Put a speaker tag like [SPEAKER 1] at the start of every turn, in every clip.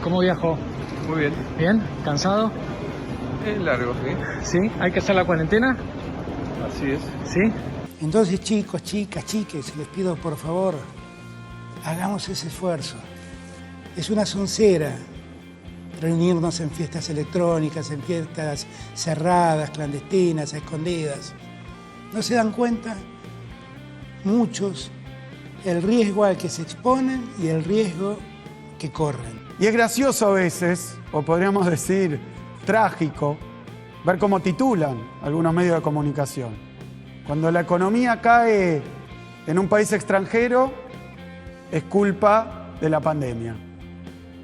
[SPEAKER 1] ¿Cómo viajó?
[SPEAKER 2] Muy bien.
[SPEAKER 1] ¿Bien? ¿Cansado?
[SPEAKER 2] Es largo, ¿sí?
[SPEAKER 1] ¿Sí? ¿Hay que hacer la cuarentena?
[SPEAKER 2] Así es.
[SPEAKER 1] ¿Sí?
[SPEAKER 3] Entonces, chicos, chicas, chiques, les pido por favor, hagamos ese esfuerzo. Es una soncera reunirnos en fiestas electrónicas, en fiestas cerradas, clandestinas, escondidas. ¿No se dan cuenta? Muchos, el riesgo al que se exponen y el riesgo que corren.
[SPEAKER 4] Y es gracioso a veces, o podríamos decir trágico, ver cómo titulan algunos medios de comunicación. Cuando la economía cae en un país extranjero, es culpa de la pandemia.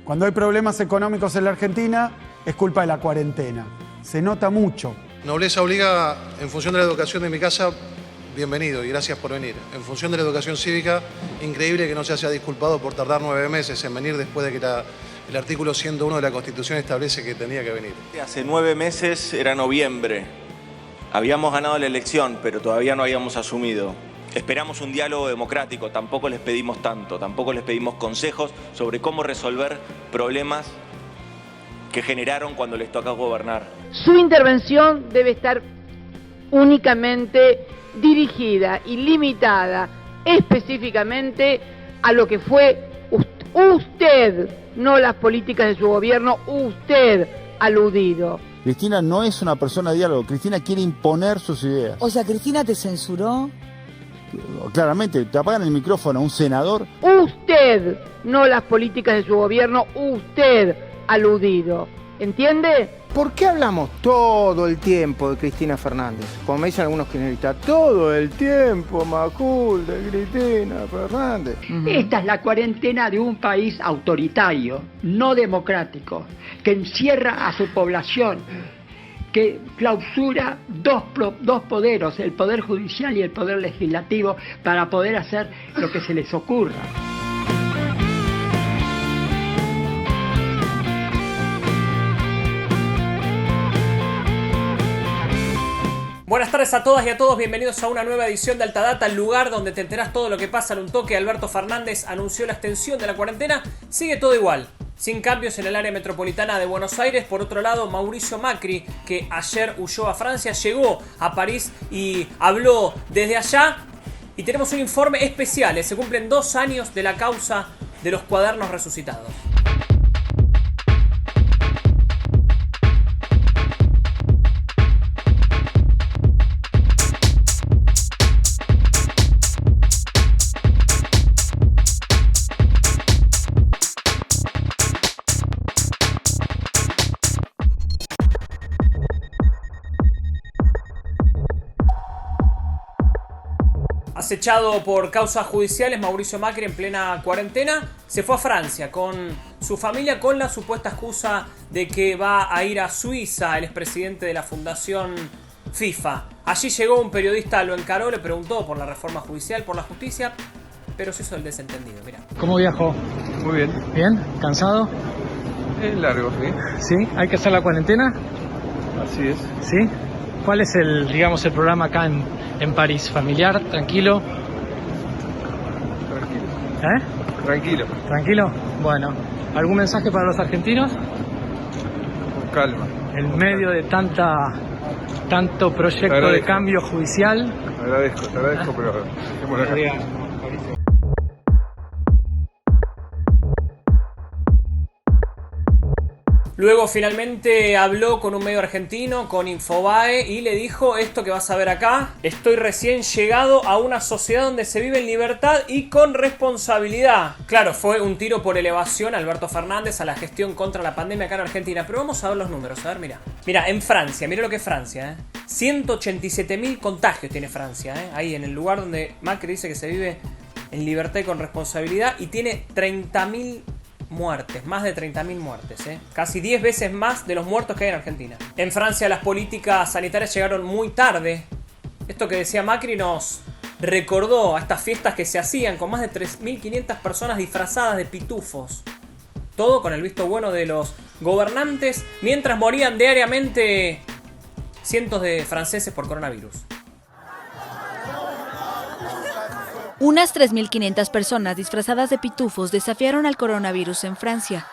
[SPEAKER 4] Cuando hay problemas económicos en la Argentina, es culpa de la cuarentena. Se nota mucho.
[SPEAKER 5] Nobleza obliga, en función de la educación de mi casa, bienvenido y gracias por venir. En función de la educación cívica, increíble que no se haya disculpado por tardar 9 meses en venir después de que el artículo 101 de la Constitución establece que tenía que venir.
[SPEAKER 6] Hace 9 meses era noviembre. Habíamos ganado la elección, pero todavía no habíamos asumido. Esperamos un diálogo democrático, tampoco les pedimos tanto, tampoco les pedimos consejos sobre cómo resolver problemas que generaron cuando les toca gobernar.
[SPEAKER 7] Su intervención debe estar únicamente dirigida y limitada específicamente a lo que fue usted, no las políticas de su gobierno, usted aludido.
[SPEAKER 8] Cristina no es una persona de diálogo, Cristina quiere imponer sus ideas.
[SPEAKER 9] O sea, ¿Cristina te censuró?
[SPEAKER 8] Claramente, te apagan el micrófono a un senador.
[SPEAKER 7] Usted, no las políticas de su gobierno, usted aludido. ¿Entiende?
[SPEAKER 10] ¿Por qué hablamos todo el tiempo de Cristina Fernández? Como me dicen algunos kirchneristas, todo el tiempo, Macul, de Cristina Fernández.
[SPEAKER 11] Esta es la cuarentena de un país autoritario, no democrático, que encierra a su población, que clausura dos poderes, el poder judicial y el poder legislativo, para poder hacer lo que se les ocurra.
[SPEAKER 12] Buenas tardes a todas y a todos, bienvenidos a una nueva edición de Alta Data, el lugar donde te enterás todo lo que pasa en un toque. Alberto Fernández anunció la extensión de la cuarentena, sigue todo igual, sin cambios en el área metropolitana de Buenos Aires. Por otro lado, Mauricio Macri, que ayer huyó a Francia, llegó a París y habló desde allá. Y tenemos un informe especial, se cumplen 2 años de la causa de los cuadernos resucitados. Acechado por causas judiciales, Mauricio Macri, en plena cuarentena, se fue a Francia con su familia con la supuesta excusa de que va a ir a Suiza. El expresidente de la Fundación FIFA. Allí llegó un periodista, lo encaró, le preguntó por la reforma judicial, por la justicia, pero se hizo el desentendido. Mirá.
[SPEAKER 1] ¿Cómo viajó?
[SPEAKER 2] Muy bien.
[SPEAKER 1] ¿Bien? ¿Cansado?
[SPEAKER 2] Es largo, ¿sí?
[SPEAKER 1] ¿Sí? ¿Hay que hacer la cuarentena?
[SPEAKER 2] Así es.
[SPEAKER 1] ¿Sí? ¿Cuál es el programa acá en París? ¿Familiar? ¿Tranquilo?
[SPEAKER 2] Tranquilo. Tranquilo.
[SPEAKER 1] ¿Tranquilo? Bueno, ¿algún mensaje para los argentinos?
[SPEAKER 2] Con calma.
[SPEAKER 1] En medio de tanto proyecto de cambio judicial.
[SPEAKER 2] Te agradezco, pero dejemos la casa.
[SPEAKER 12] Luego finalmente habló con un medio argentino, con Infobae, y le dijo esto que vas a ver acá: estoy recién llegado a una sociedad donde se vive en libertad y con responsabilidad. Claro, fue un tiro por elevación a Alberto Fernández, a la gestión contra la pandemia acá en Argentina. Pero vamos a ver los números, a ver, mira. Mira, en Francia, mira lo que es Francia, 187.000 contagios tiene Francia, ahí en el lugar donde Macri dice que se vive en libertad y con responsabilidad, y tiene 30.000 muertes, más de 30.000 muertes, casi 10 veces más de los muertos que hay en Argentina. En Francia las políticas sanitarias llegaron muy tarde. Esto que decía Macri nos recordó a estas fiestas que se hacían con más de 3.500 personas disfrazadas de pitufos. Todo con el visto bueno de los gobernantes, mientras morían diariamente cientos de franceses por coronavirus.
[SPEAKER 13] Unas 3.500 personas disfrazadas de pitufos desafiaron al coronavirus en Francia.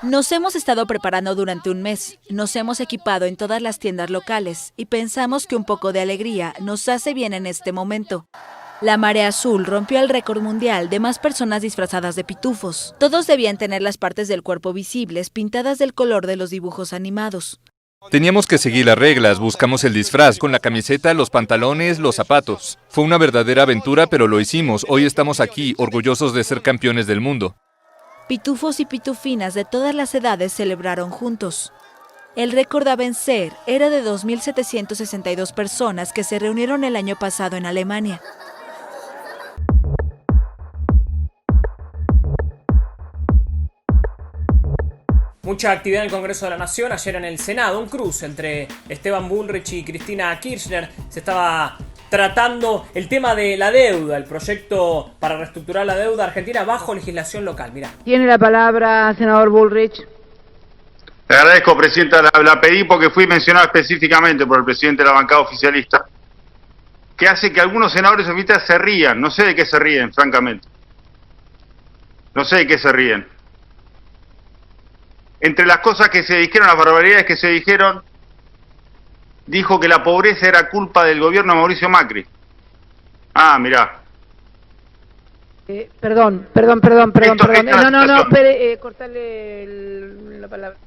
[SPEAKER 9] Nos hemos estado preparando durante un mes, nos hemos equipado en todas las tiendas locales y pensamos que un poco de alegría nos hace bien en este momento. La Marea Azul rompió el récord mundial de más personas disfrazadas de pitufos. Todos debían tener las partes del cuerpo visibles pintadas del color de los dibujos animados.
[SPEAKER 13] Teníamos que seguir las reglas, buscamos el disfraz, con la camiseta, los pantalones, los zapatos. Fue una verdadera aventura, pero lo hicimos. Hoy estamos aquí, orgullosos de ser campeones del mundo.
[SPEAKER 9] Pitufos y pitufinas de todas las edades celebraron juntos. El récord a vencer era de 2.762 personas que se reunieron el año pasado en Alemania.
[SPEAKER 12] Mucha actividad en el Congreso de la Nación, ayer en el Senado, un cruce entre Esteban Bullrich y Cristina Kirchner. Se estaba tratando el tema de la deuda, el proyecto para reestructurar la deuda argentina bajo legislación local. Mirá.
[SPEAKER 7] Tiene la palabra, senador Bullrich.
[SPEAKER 8] Le agradezco, Presidenta. La pedí porque fui mencionado específicamente por el presidente de la bancada oficialista, que hace que algunos senadores oficialistas se rían. No sé de qué se ríen, francamente. No sé de qué se ríen. Entre las cosas que se dijeron, las barbaridades que se dijeron, dijo que la pobreza era culpa del gobierno de Mauricio Macri. Ah, mirá.
[SPEAKER 7] Perdón. No, espere, cortarle la palabra.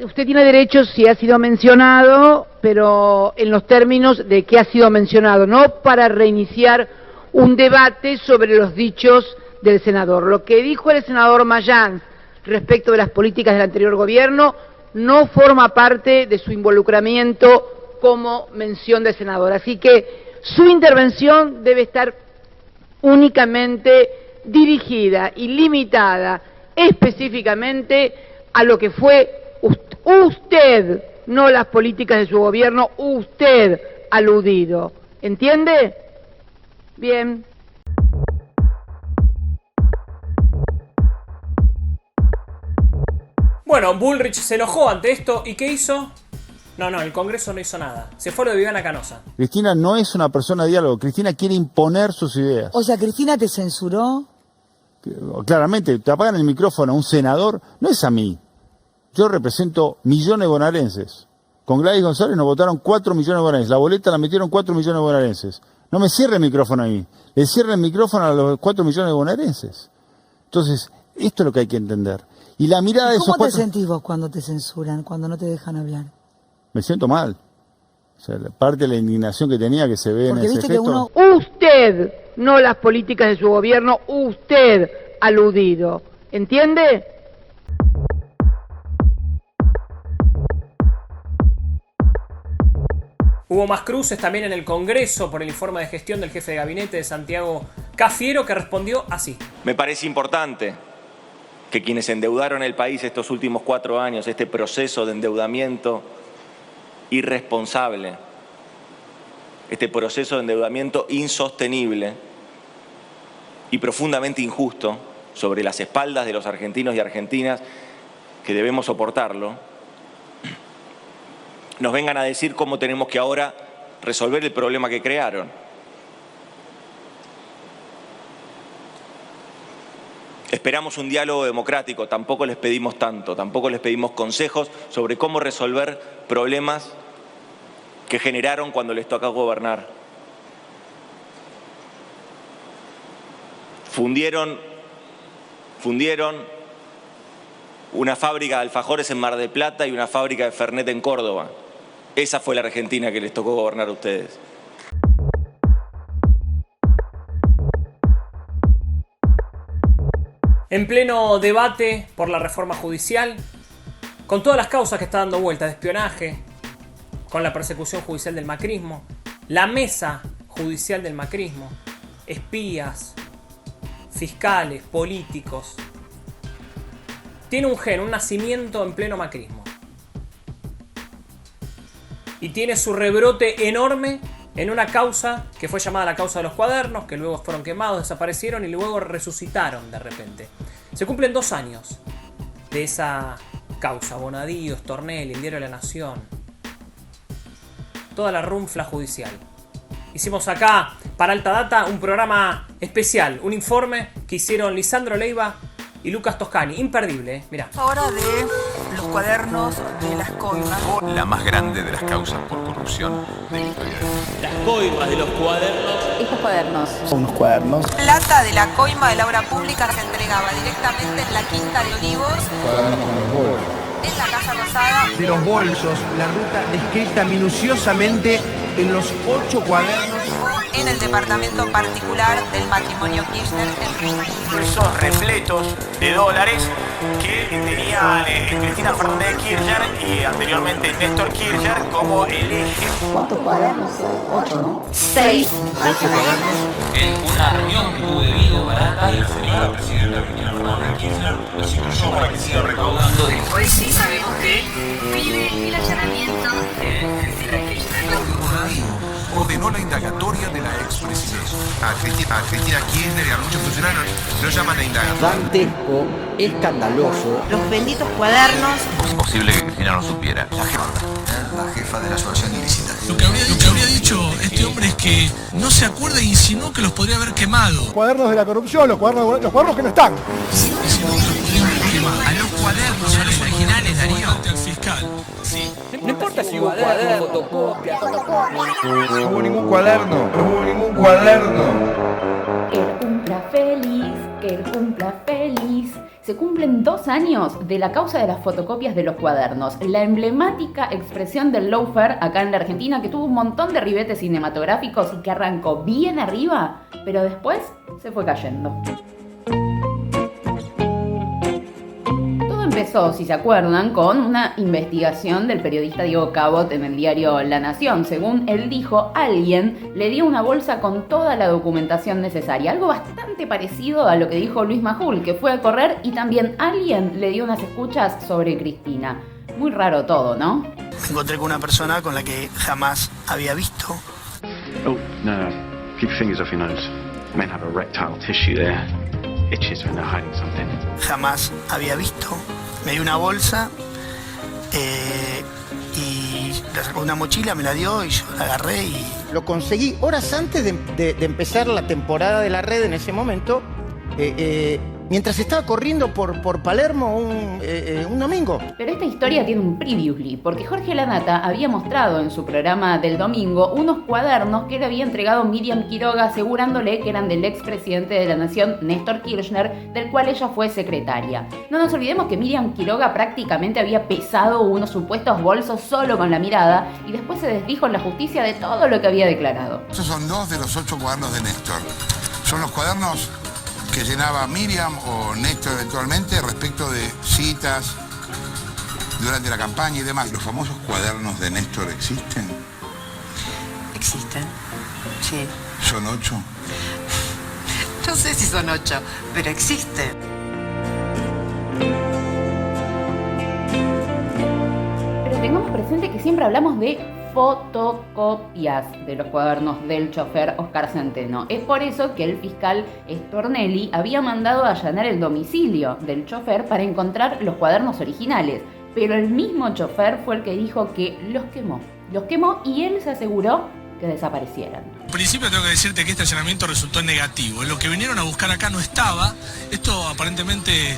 [SPEAKER 7] Usted tiene derecho si ha sido mencionado, pero en los términos de que ha sido mencionado, no para reiniciar un debate sobre los dichos del senador. Lo que dijo el senador Mayans respecto de las políticas del anterior gobierno no forma parte de su involucramiento como mención del senador. Así que su intervención debe estar únicamente dirigida y limitada específicamente a lo que fue usted, no las políticas de su gobierno, usted aludido. ¿Entiende? Bien.
[SPEAKER 12] Bueno, Bullrich se enojó ante esto y ¿qué hizo? No, el Congreso no hizo nada. Se fue lo de Viviana Canosa.
[SPEAKER 8] Cristina no es una persona de diálogo. Cristina quiere imponer sus ideas.
[SPEAKER 9] O sea, ¿Cristina te censuró?
[SPEAKER 8] Claramente, te apagan el micrófono a un senador, no es a mí. Yo represento millones de bonaerenses. Con Gladys González nos votaron 4 millones de bonaerenses. La boleta la metieron 4 millones de bonaerenses. No me cierre el micrófono a mí. Le cierre el micrófono a los 4 millones de bonaerenses. Entonces, esto es lo que hay que entender. Y la mirada de esos
[SPEAKER 9] ¿Cómo te sentís vos cuando te censuran, cuando no te dejan hablar?
[SPEAKER 8] Me siento mal. O sea, parte de la indignación que tenía que se ve en ese gesto.
[SPEAKER 7] Usted, no las políticas de su gobierno, usted aludido. ¿Entiende?
[SPEAKER 12] Hubo más cruces también en el Congreso por el informe de gestión del jefe de gabinete de Santiago Cafiero, que respondió así.
[SPEAKER 6] Me parece importante que quienes endeudaron el país estos últimos 4 años, este proceso de endeudamiento irresponsable, este proceso de endeudamiento insostenible y profundamente injusto sobre las espaldas de los argentinos y argentinas que debemos soportarlo, nos vengan a decir cómo tenemos que ahora resolver el problema que crearon. Esperamos un diálogo democrático, tampoco les pedimos tanto, tampoco les pedimos consejos sobre cómo resolver problemas que generaron cuando les tocó gobernar. Fundieron una fábrica de alfajores en Mar del Plata y una fábrica de Fernet en Córdoba. Esa fue la Argentina que les tocó gobernar a ustedes.
[SPEAKER 12] En pleno debate por la reforma judicial, con todas las causas que está dando vuelta de espionaje, con la persecución judicial del macrismo, la mesa judicial del macrismo, espías, fiscales, políticos, tiene un nacimiento en pleno macrismo. Y tiene su rebrote enorme en una causa que fue llamada la causa de los cuadernos, que luego fueron quemados, desaparecieron y luego resucitaron de repente. Se cumplen 2 años de esa causa. Bonadío, Stornelli, el Diario de la Nación. Toda la runfla judicial. hicimos acá para Alta Data un programa especial, un informe que hicieron Lisandro Leiva y Lucas Toscani. Imperdible, mirá.
[SPEAKER 14] Ahora de los cuadernos de las coimas.
[SPEAKER 15] La más grande de las causas por corrupción de la historia.
[SPEAKER 16] Las coimas de los cuadernos.
[SPEAKER 14] Estos cuadernos.
[SPEAKER 10] Son unos cuadernos.
[SPEAKER 14] Plata de la coima de la obra pública se entregaba directamente en la Quinta de Olivos.
[SPEAKER 2] Cuadernos con los bolsos.
[SPEAKER 14] En la Casa Rosada.
[SPEAKER 17] De los bolsos, la ruta descrita minuciosamente en los 8 cuadernos.
[SPEAKER 14] En el departamento particular del matrimonio Kirchner.
[SPEAKER 18] Esos repletos de dólares que tenía Cristina Fernández de Kirchner y anteriormente Néstor Kirchner como el eje.
[SPEAKER 14] ¿Cuántos cuadernos? 8, ¿no? 6.
[SPEAKER 16] 8 cuadernos. En una reunión que tuvo debido barata, la señora presidenta Cristina Fernández de Kirchner los incluyó para que siga recaudando.
[SPEAKER 14] Después sí sabemos que pide el allanamiento de Cristina Kirchner.
[SPEAKER 15] Ordenó la indagatoria de la expresidenta.
[SPEAKER 17] A Cristina Kirchner y a muchos funcionarios lo llaman a indagar.
[SPEAKER 10] Dantesco, escandaloso.
[SPEAKER 14] Los benditos cuadernos.
[SPEAKER 15] Imposible que Cristina no supiera.
[SPEAKER 17] La jefa de la asociación ilícita.
[SPEAKER 19] Lo que habría dicho este hombre es que no se acuerda e insinuó que los podría haber quemado.
[SPEAKER 20] Cuadernos de la corrupción, los cuadernos que no están.
[SPEAKER 19] A los cuadernos, a los originales, Darío. Al fiscal. Sí.
[SPEAKER 16] No importa si hubo cuaderno, fotocopia.
[SPEAKER 2] No hubo ningún cuaderno.
[SPEAKER 21] Que él cumpla feliz, que él cumpla feliz. Se cumplen 2 años de la causa de las fotocopias de los cuadernos, la emblemática expresión del lawfare acá en la Argentina que tuvo un montón de ribetes cinematográficos y que arrancó bien arriba, pero después se fue cayendo. Empezó, si se acuerdan, con una investigación del periodista Diego Cabot en el diario La Nación. Según él dijo, alguien le dio una bolsa con toda la documentación necesaria. Algo bastante parecido a lo que dijo Luis Majul, que fue a correr y también alguien le dio unas escuchas sobre Cristina. Muy raro todo, ¿no?
[SPEAKER 17] Me encontré con una persona con la que jamás había visto.
[SPEAKER 22] Oh, no. Keep your fingers off your nose. Men have erectile tissue there. Itches when they're hiding something.
[SPEAKER 17] Jamás había visto. Me dio una bolsa y la sacó de una mochila, me la dio y yo la agarré y...
[SPEAKER 10] Lo conseguí horas antes de empezar la temporada de la red en ese momento, mientras estaba corriendo por Palermo un domingo.
[SPEAKER 21] Pero esta historia tiene un previously, porque Jorge Lanata había mostrado en su programa del domingo unos cuadernos que le había entregado Miriam Quiroga asegurándole que eran del expresidente de la Nación, Néstor Kirchner, del cual ella fue secretaria. No nos olvidemos que Miriam Quiroga prácticamente había pesado unos supuestos bolsos solo con la mirada y después se desdijo en la justicia de todo lo que había declarado.
[SPEAKER 23] Estos son 2 de los 8 cuadernos de Néstor. Son los cuadernos que llenaba Miriam o Néstor eventualmente respecto de citas durante la campaña y demás. ¿Los famosos cuadernos de Néstor existen?
[SPEAKER 14] Existen, sí.
[SPEAKER 23] ¿Son 8?
[SPEAKER 14] No sé si son 8, pero existen.
[SPEAKER 21] Pero tengamos presente que siempre hablamos de fotocopias de los cuadernos del chofer Oscar Centeno. Es por eso que el fiscal Stornelli había mandado allanar el domicilio del chofer para encontrar los cuadernos originales, pero el mismo chofer fue el que dijo que los quemó y él se aseguró que desaparecieran.
[SPEAKER 19] En principio tengo que decirte que este allanamiento resultó negativo. Lo que vinieron a buscar acá no estaba. Esto aparentemente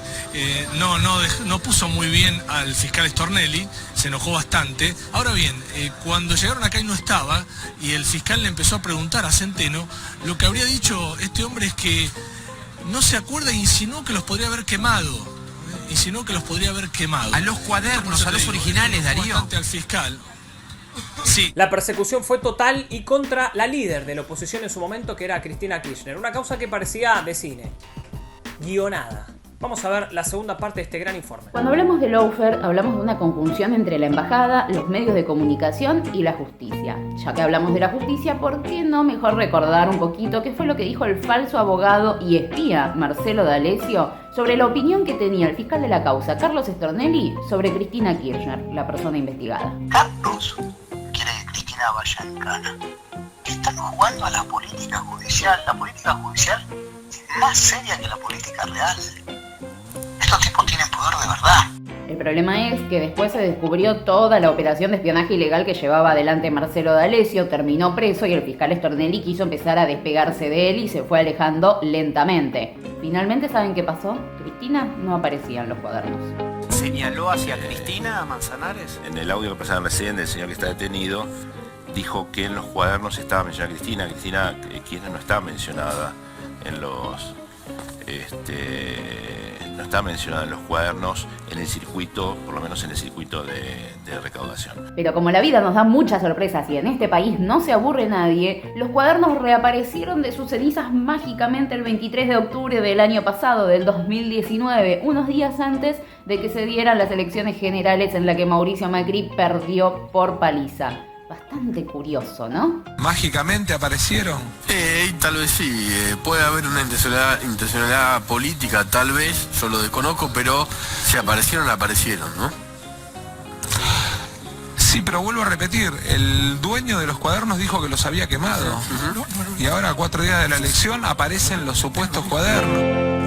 [SPEAKER 19] no puso muy bien al fiscal Stornelli, se enojó bastante. Ahora bien, cuando llegaron acá y no estaba, y el fiscal le empezó a preguntar a Centeno, lo que habría dicho este hombre es que no se acuerda e insinuó que los podría haber quemado.
[SPEAKER 16] A los cuadernos, a los originales, Darío.
[SPEAKER 19] Al fiscal.
[SPEAKER 12] Sí. La persecución fue total y contra la líder de la oposición en su momento, que era Cristina Kirchner. Una causa que parecía de cine, guionada. Vamos a ver la segunda parte de este gran informe.
[SPEAKER 21] Cuando hablamos de lawfare, hablamos de una conjunción entre la embajada, los medios de comunicación y la justicia. Ya que hablamos de la justicia, ¿por qué no mejor recordar un poquito qué fue lo que dijo el falso abogado y espía Marcelo D'Alessio sobre la opinión que tenía el fiscal de la causa, Carlos Stornelli, sobre Cristina Kirchner, la persona investigada?
[SPEAKER 17] Carlos quiere que Cristina vaya en cana. Están jugando a la política judicial. La política judicial es más seria que la política real. Estos tipos tienen poder de verdad.
[SPEAKER 21] El problema es que después se descubrió toda la operación de espionaje ilegal que llevaba adelante Marcelo D'Alessio, terminó preso y el fiscal Stornelli quiso empezar a despegarse de él y se fue alejando lentamente. Finalmente, ¿saben qué pasó? Cristina no aparecía en los cuadernos.
[SPEAKER 18] ¿Señaló hacia Cristina Manzanares?
[SPEAKER 3] En el audio que pasaron recién del señor que está detenido, dijo que en los cuadernos estaba mencionada Cristina. Cristina Kirchner no está mencionada en los... no está mencionada en los cuadernos en el circuito, por lo menos en el circuito de recaudación.
[SPEAKER 21] Pero como la vida nos da muchas sorpresas y en este país no se aburre nadie, los cuadernos reaparecieron de sus cenizas mágicamente el 23 de octubre del año pasado, del 2019, unos días antes de que se dieran las elecciones generales en la que Mauricio Macri perdió por paliza. Bastante curioso, ¿no?
[SPEAKER 19] ¿Mágicamente aparecieron?
[SPEAKER 4] Tal vez sí. Puede haber una intencionalidad política, tal vez. Yo lo desconozco, pero si aparecieron, ¿no?
[SPEAKER 19] Sí, pero vuelvo a repetir. El dueño de los cuadernos dijo que los había quemado. Y ahora, a 4 días de la elección, aparecen los supuestos cuadernos.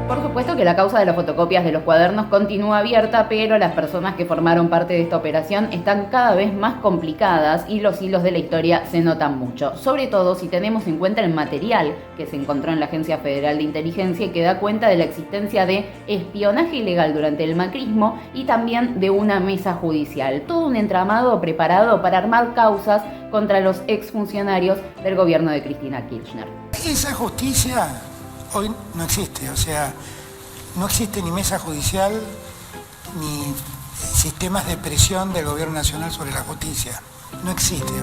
[SPEAKER 21] Por supuesto que la causa de las fotocopias de los cuadernos continúa abierta, pero las personas que formaron parte de esta operación están cada vez más complicadas y los hilos de la historia se notan mucho, sobre todo si tenemos en cuenta el material que se encontró en la Agencia Federal de Inteligencia y que da cuenta de la existencia de espionaje ilegal durante el macrismo y también de una mesa judicial. Todo un entramado preparado para armar causas contra los exfuncionarios del gobierno de Cristina Kirchner.
[SPEAKER 5] Esa justicia hoy no existe, o sea, no existe ni mesa judicial ni sistemas de presión del gobierno nacional sobre la justicia. No existe.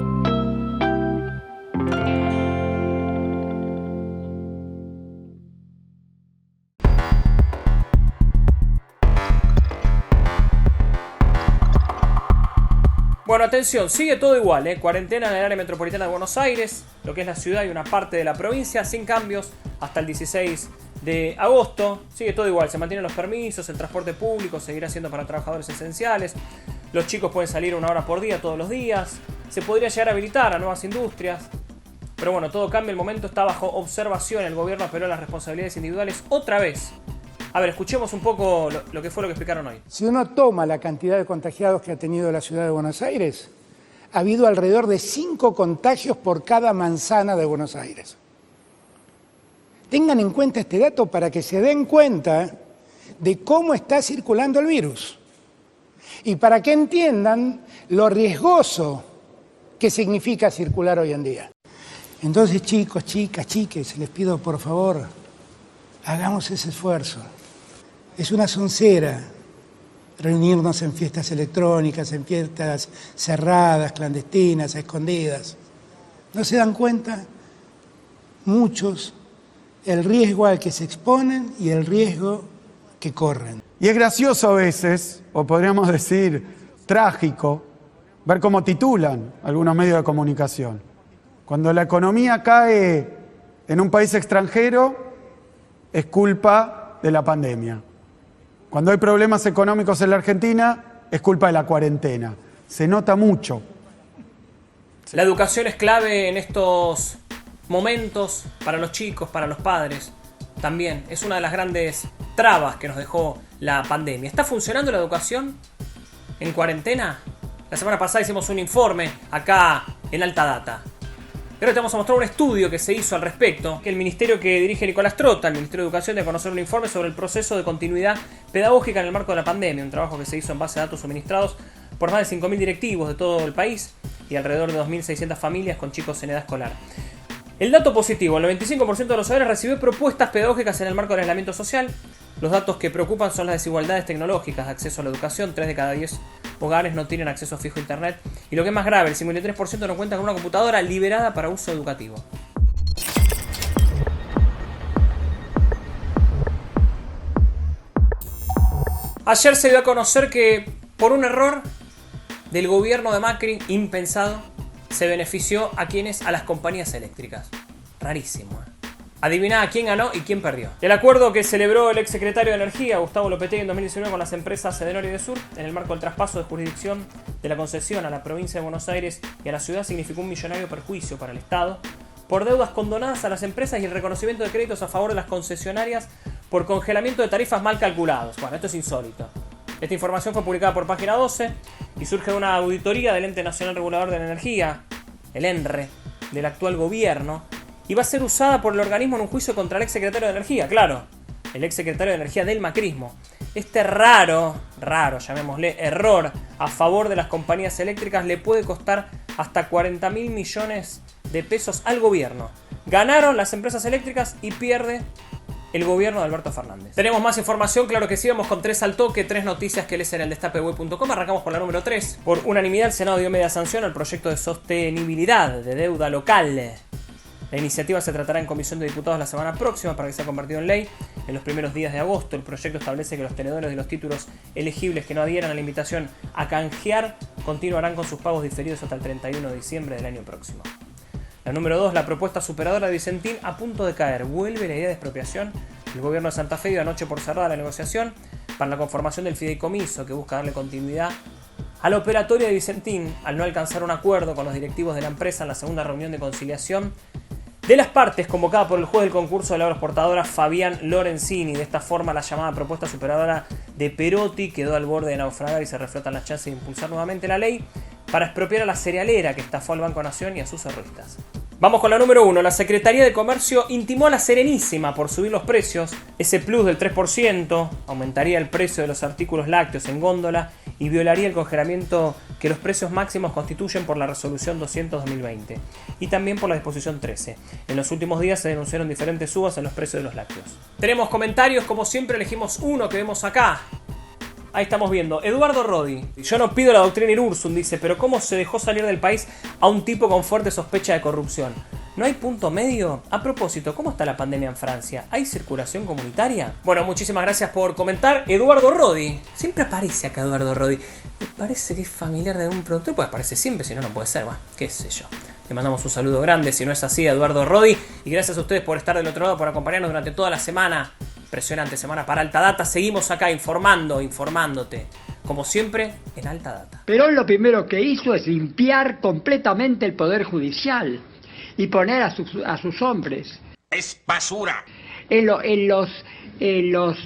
[SPEAKER 12] Bueno, atención, sigue todo igual, cuarentena en el área metropolitana de Buenos Aires, lo que es la ciudad y una parte de la provincia, sin cambios hasta el 16 de agosto. Sigue todo igual, se mantienen los permisos, el transporte público seguirá siendo para trabajadores esenciales, los chicos pueden salir 1 hora por día todos los días, se podría llegar a habilitar a nuevas industrias, pero bueno, todo cambia, el momento está bajo observación, el gobierno apeló a las responsabilidades individuales otra vez. A ver, escuchemos un poco lo que fue lo que explicaron hoy.
[SPEAKER 5] Si uno toma la cantidad de contagiados que ha tenido la ciudad de Buenos Aires, ha habido alrededor de 5 contagios por cada manzana de Buenos Aires. Tengan en cuenta este dato para que se den cuenta de cómo está circulando el virus y para que entiendan lo riesgoso que significa circular hoy en día. Entonces, chicos, chicas, chiques, les pido por favor, hagamos ese esfuerzo. Es una soncera reunirnos en fiestas electrónicas, en fiestas cerradas, clandestinas, escondidas. ¿No se dan cuenta? Muchos, el riesgo al que se exponen y el riesgo que corren.
[SPEAKER 24] Y es gracioso a veces, o podríamos decir trágico, ver cómo titulan algunos medios de comunicación. Cuando la economía cae en un país extranjero, es culpa de la pandemia. Cuando hay problemas económicos en la Argentina, es culpa de la cuarentena. Se nota mucho.
[SPEAKER 12] La educación es clave en estos momentos para los chicos, para los padres. También es una de las grandes trabas que nos dejó la pandemia. ¿Está funcionando la educación en cuarentena? La semana pasada hicimos un informe acá en Alta Data. Ahora te vamos a mostrar un estudio que se hizo al respecto, que el ministerio que dirige Nicolás Trota, el Ministerio de Educación, debe conocer un informe sobre el proceso de continuidad pedagógica en el marco de la pandemia, un trabajo que se hizo en base a datos suministrados por más de 5.000 directivos de todo el país y alrededor de 2.600 familias con chicos en edad escolar. El dato positivo, el 95% de los hogares recibió propuestas pedagógicas en el marco del aislamiento social. Los datos que preocupan son las desigualdades tecnológicas de acceso a la educación. 3 de cada 10 hogares no tienen acceso fijo a internet. Y lo que es más grave, el 53% no cuenta con una computadora liberada para uso educativo. Ayer se dio a conocer que, por un error del gobierno de Macri, impensado, se benefició a las compañías eléctricas. Rarísimo, Adiviná a quién ganó y quién perdió. El acuerdo que celebró el exsecretario de Energía, Gustavo Lopetegui, en 2019 con las empresas Edenor y Edesur, en el marco del traspaso de jurisdicción de la concesión a la provincia de Buenos Aires y a la ciudad, significó un millonario perjuicio para el Estado por deudas condonadas a las empresas y el reconocimiento de créditos a favor de las concesionarias por congelamiento de tarifas mal calculados. Bueno, esto es insólito. Esta información fue publicada por Página 12 y surge de una auditoría del Ente Nacional Regulador de la Energía, el ENRE, del actual gobierno, y va a ser usada por el organismo en un juicio contra el exsecretario de Energía, claro, el exsecretario de Energía del macrismo. Este raro, llamémosle, error a favor de las compañías eléctricas le puede costar hasta 40.000 millones de pesos al gobierno. Ganaron las empresas eléctricas y pierde el gobierno de Alberto Fernández. Tenemos más información, claro que sí, vamos con 3 al toque, 3 noticias que lees en el destapeweb.com. Arrancamos por la número 3. Por unanimidad, el Senado dio media sanción al proyecto de sostenibilidad de deuda local. La iniciativa se tratará en Comisión de Diputados la semana próxima para que sea convertido en ley en los primeros días de agosto. El proyecto establece que los tenedores de los títulos elegibles que no adhieran a la invitación a canjear continuarán con sus pagos diferidos hasta el 31 de diciembre del año próximo. La número 2, la propuesta superadora de Vicentín a punto de caer. Vuelve la idea de expropiación. El gobierno de Santa Fe dio anoche por cerrada la negociación para la conformación del fideicomiso que busca darle continuidad a la operatoria de Vicentín al no alcanzar un acuerdo con los directivos de la empresa en la segunda reunión de conciliación de las partes convocada por el juez del concurso de la agroexportadora Fabián Lorenzini. De esta forma, la llamada propuesta superadora de Perotti quedó al borde de naufragar y se reflotan las chances de impulsar nuevamente la ley para expropiar a la cerealera que estafó al Banco Nación y a sus ahorristas. Vamos con la número 1. La Secretaría de Comercio intimó a la Serenísima por subir los precios. Ese plus del 3% aumentaría el precio de los artículos lácteos en góndola y violaría el congelamiento que los precios máximos constituyen por la resolución 200/2020 y también por la disposición 13. En los últimos días se denunciaron diferentes subas en los precios de los lácteos. Tenemos comentarios, como siempre elegimos uno que vemos acá. Ahí estamos viendo, Eduardo Rodi. Yo no pido la doctrina Irursum, dice, pero ¿cómo se dejó salir del país a un tipo con fuerte sospecha de corrupción? ¿No hay punto medio? A propósito, ¿cómo está la pandemia en Francia? ¿Hay circulación comunitaria? Bueno, muchísimas gracias por comentar. Eduardo Rodi. Siempre aparece acá Eduardo Rodi. Me parece que es familiar de un productor, pues aparece siempre, si no, no puede ser. Bueno, qué sé yo. Le mandamos un saludo grande, si no es así, a Eduardo Rodi. Y gracias a ustedes por estar del otro lado, por acompañarnos durante toda la semana. Impresionante semana para Alta Data. Seguimos acá informándote. Como siempre, en Alta Data.
[SPEAKER 1] Perón lo primero que hizo es limpiar completamente el Poder Judicial y poner a sus hombres.
[SPEAKER 18] Es basura.
[SPEAKER 1] En los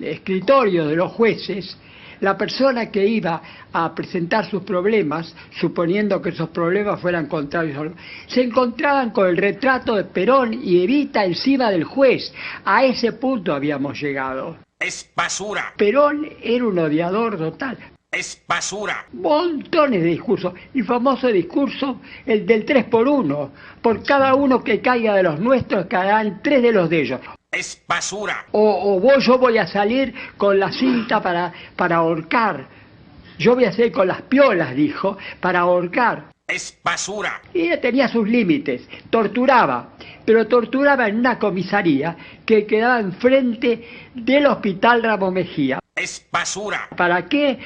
[SPEAKER 1] escritorios de los jueces, la persona que iba a presentar sus problemas, suponiendo que esos problemas fueran contrarios, se encontraban con el retrato de Perón y Evita encima del juez. A ese punto habíamos llegado.
[SPEAKER 18] Es basura.
[SPEAKER 1] Perón era un odiador total.
[SPEAKER 18] Es basura.
[SPEAKER 1] Montones de discursos. El famoso discurso, el del 3x1. Por cada uno que caiga de los nuestros, caerán 3 de los de ellos.
[SPEAKER 18] Es basura.
[SPEAKER 1] Yo voy a salir con la cinta para ahorcar. Yo voy a salir con las piolas, dijo, para ahorcar.
[SPEAKER 18] Es basura.
[SPEAKER 1] Y ella tenía sus límites. Torturaba. Pero torturaba en una comisaría que quedaba enfrente del Hospital Ramos Mejía.
[SPEAKER 18] Es basura.
[SPEAKER 1] ¿Para qué?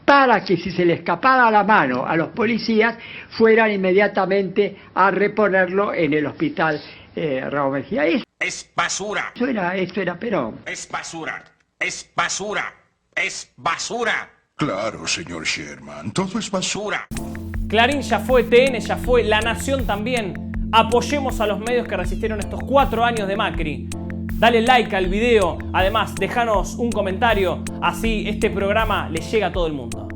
[SPEAKER 1] Para que si se le escapaba la mano a los policías, fueran inmediatamente a reponerlo en el Hospital Ramos Mejía.
[SPEAKER 18] Es basura.
[SPEAKER 1] Eso era Perón.
[SPEAKER 18] Es basura. Es basura. Es basura.
[SPEAKER 15] Claro, señor Sherman, todo es basura.
[SPEAKER 12] Clarín ya fue, TN ya fue, La Nación también. Apoyemos a los medios que resistieron estos 4 años de Macri. Dale like al video, además déjanos un comentario, así este programa le llega a todo el mundo.